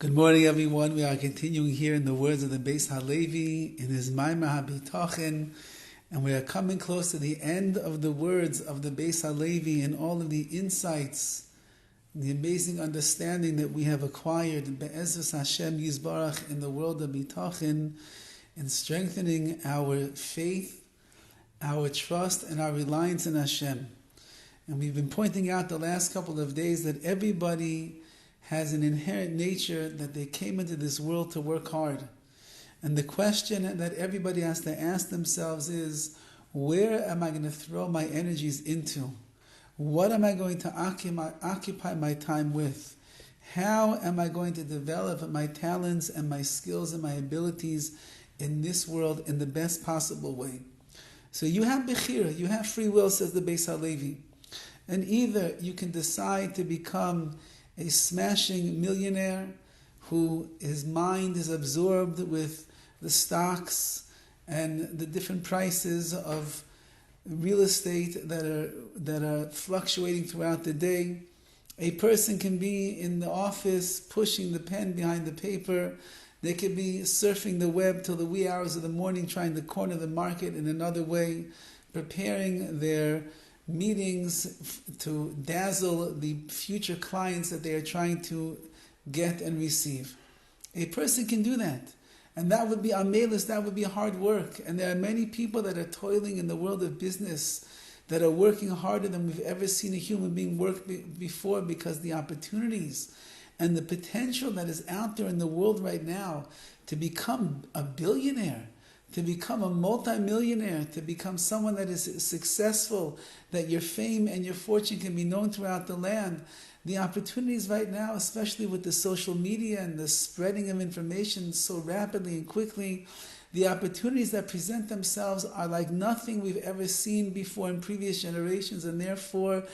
Good morning, everyone. We are continuing here in the words of the Beis Halevi in his Maimah Bitachon, and we are coming close to the end of the words of the Beis Halevi and all of the insights, the amazing understanding that we have acquired in Avodas Hashem Yisbarach in the world of Bitachon, and strengthening our faith, our trust, and our reliance in Hashem. And we've been pointing out the last couple of days that everybody has an inherent nature that they came into this world to work hard. And the question that everybody has to ask themselves is, where am I going to throw my energies into? What am I going to occupy my time with? How am I going to develop my talents and my skills and my abilities in this world in the best possible way? So you have bechira, you have free will, says the Beis Halevi. And either you can decide to become a smashing millionaire who his mind is absorbed with the stocks and the different prices of real estate that are fluctuating throughout the day. A person can be in the office pushing the pen behind the paper. They could be surfing the web till the wee hours of the morning, trying to corner the market in another way, preparing their meetings to dazzle the future clients that they are trying to get and receive. A person can do that. And that would be amelis, that would be hard work. And there are many people that are toiling in the world of business that are working harder than we've ever seen a human being work before, because the opportunities and the potential that is out there in the world right now to become a billionaire, to become a multi-millionaire, to become someone that is successful, that your fame and your fortune can be known throughout the land. The opportunities right now, especially with the social media and the spreading of information so rapidly and quickly, the opportunities that present themselves are like nothing we've ever seen before in previous generations, and therefore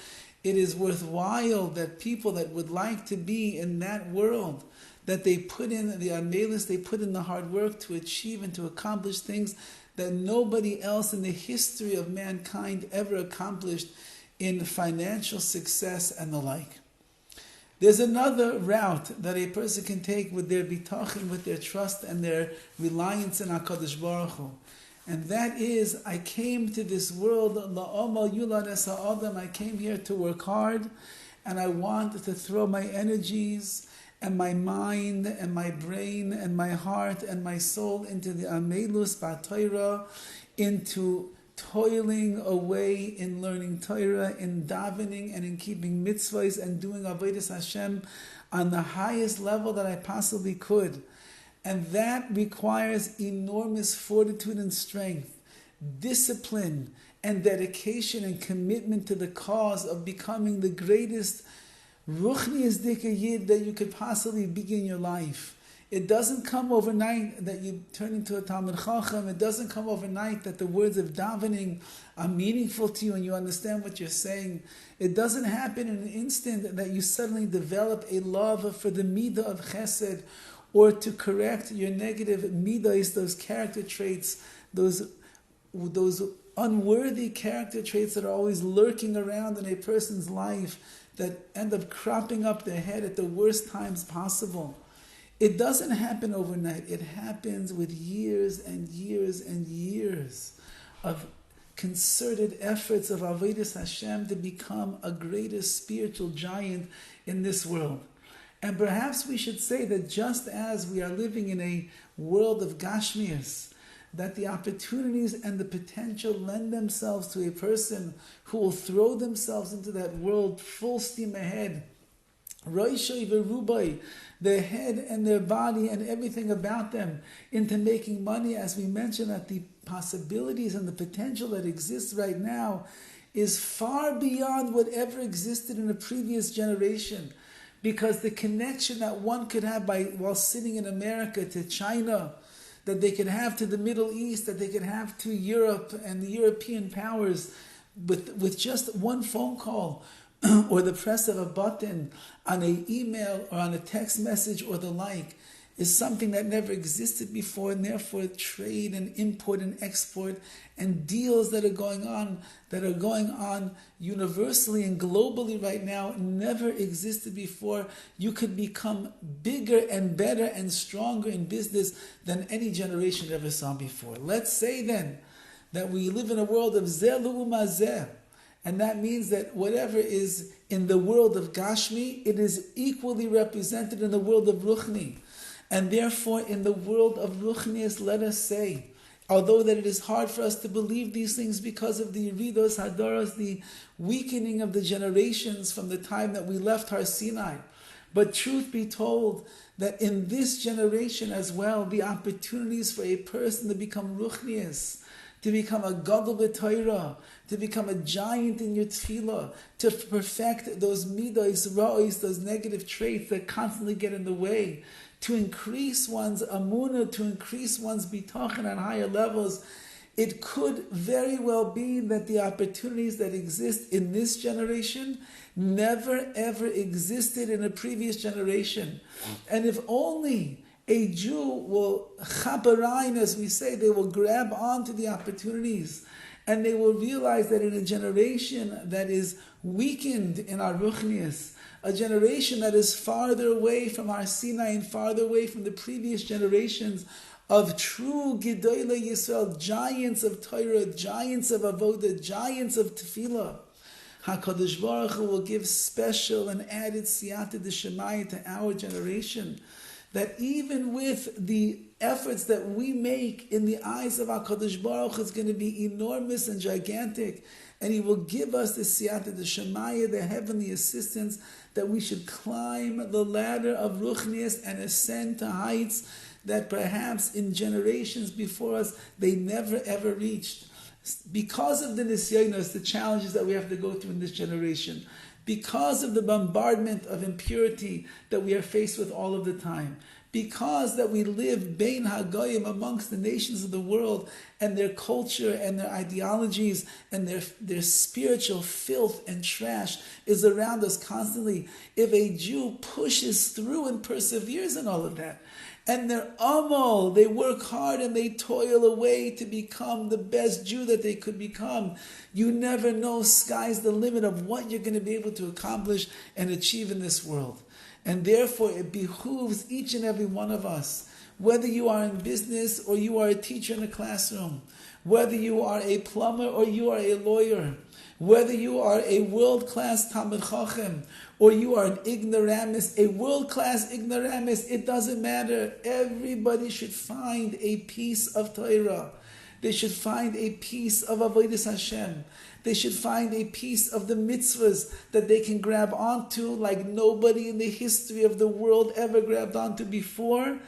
it is worthwhile that people that would like to be in that world, that they put in the amelis, they put in the hard work to achieve and to accomplish things that nobody else in the history of mankind ever accomplished in financial success and the like. There's another route that a person can take with their bitachon, with their trust and their reliance in HaKadosh Baruch Hu. And that is, I came to this world, la'omal yulad es ha'adam, I came here to work hard, and I want to throw my energies and my mind and my brain and my heart and my soul into the amelus b'Torah, into toiling away in learning Torah, in davening and in keeping mitzvahs and doing Avodas Hashem on the highest level that I possibly could. And that requires enormous fortitude and strength, discipline and dedication and commitment to the cause of becoming the greatest ruchnius dika yid that you could possibly be in your life. It doesn't come overnight that you turn into a Talmid Chacham. It doesn't come overnight that the words of davening are meaningful to you and you understand what you're saying. It doesn't happen in an instant that you suddenly develop a love for the midah of chesed, or to correct your negative midas, those character traits, those unworthy character traits that are always lurking around in a person's life, that end up cropping up their head at the worst times possible. It doesn't happen overnight. It happens with years and years and years of concerted efforts of Avodas Hashem to become a greater spiritual giant in this world. And perhaps we should say that just as we are living in a world of Gashmias, that the opportunities and the potential lend themselves to a person who will throw themselves into that world full steam ahead, Roishoi v'rubai, their head and their body and everything about them, into making money. As we mentioned, that the possibilities and the potential that exists right now is far beyond whatever existed in a previous generation. Because the connection that one could have while sitting in America to China, that they could have to the Middle East, that they could have to Europe and the European powers with just one phone call or the press of a button on an email or on a text message or the like, is something that never existed before, and therefore trade and import and export and deals that are going on universally and globally right now never existed before. You could become bigger and better and stronger in business than any generation ever saw before. Let's say then that we live in a world of zeh l'uma zeh, and that means that whatever is in the world of Gashmi, it is equally represented in the world of Ruchni. And therefore, in the world of Ruchnius, let us say, although that it is hard for us to believe these things because of the Yeridos Hadaros, the weakening of the generations from the time that we left Har Sinai, but truth be told, that in this generation as well, the opportunities for a person to become Ruchnius, to become a gadol b'Torah, to become a giant in your tefillah, to perfect those midos, ra'os, those negative traits that constantly get in the way, to increase one's amunah, to increase one's bitachon on higher levels. It could very well be that the opportunities that exist in this generation never ever existed in a previous generation. And if only a Jew will chaperein, as we say, they will grab onto the opportunities, and they will realize that in a generation that is weakened in our ruchnius, a generation that is farther away from our Sinai and farther away from the previous generations of true Gedolei Yisrael, giants of Torah, giants of Avodah, giants of Tefillah, HaKadosh Baruch Hu will give special and added siyata d'shemaya to our generation, that even with the efforts that we make in the eyes of HaKadosh Baruch Hu is going to be enormous and gigantic, and He will give us the siyata d'shemaya, the heavenly assistance, that we should climb the ladder of Ruchnius and ascend to heights that perhaps in generations before us they never ever reached. Because of the nisyonos, the challenges that we have to go through in this generation, because of the bombardment of impurity that we are faced with all of the time, because that we live bein hagoyim, amongst the nations of the world, and their culture and their ideologies and their spiritual filth and trash is around us constantly. If a Jew pushes through and perseveres in all of that, and their amal, they work hard and they toil away to become the best Jew that they could become, you never know, sky's the limit of what you're going to be able to accomplish and achieve in this world. And therefore it behooves each and every one of us, whether you are in business or you are a teacher in a classroom, whether you are a plumber or you are a lawyer, whether you are a world-class Talmid Chacham or you are an ignoramus, a world-class ignoramus, it doesn't matter. Everybody should find a piece of Torah. They should find a piece of Avodas Hashem. They should find a piece of the mitzvahs that they can grab onto like nobody in the history of the world ever grabbed onto before,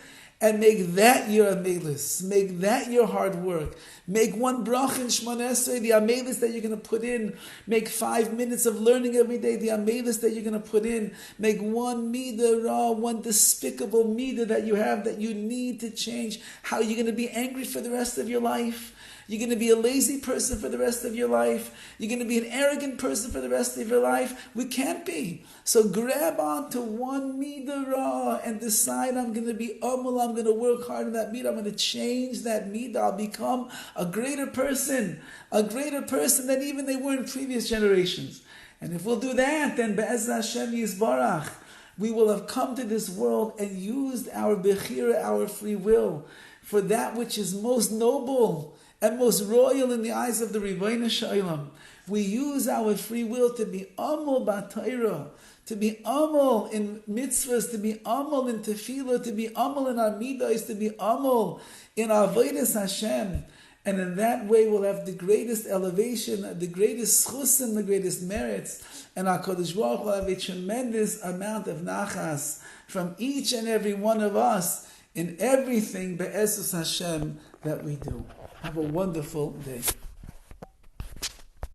and make that your amelis, make that your hard work. Make one brach in Shmoneh Esrei, the amelis that you're going to put in. Make 5 minutes of learning every day, the amelis that you're going to put in. Make one midah ra, one despicable midah that you have that you need to change. How are you going to be angry for the rest of your life? You're going to be a lazy person for the rest of your life. You're going to be an arrogant person for the rest of your life. We can't be. So grab on to one midah ra and decide, I'm going to be amul, I'm going to work hard in that midah, I'm going to change that midah, I'll become a greater person than even they were in previous generations. And if we'll do that, then Be'ez Hashem Yisbarach, we will have come to this world and used our bechira, our free will, for that which is most noble and most royal in the eyes of the Ribono Shel Olam. We use our free will to be amul b'Torah, to be amul in mitzvahs, to be amul in tefillah, to be amul in our midos, to be amul in our Avodas Hashem. And in that way we'll have the greatest elevation, the greatest chusim, the greatest merits. And our Kodesh Baruch will have a tremendous amount of nachas from each and every one of us in everything be'ezus Hashem that we do. Have a wonderful day.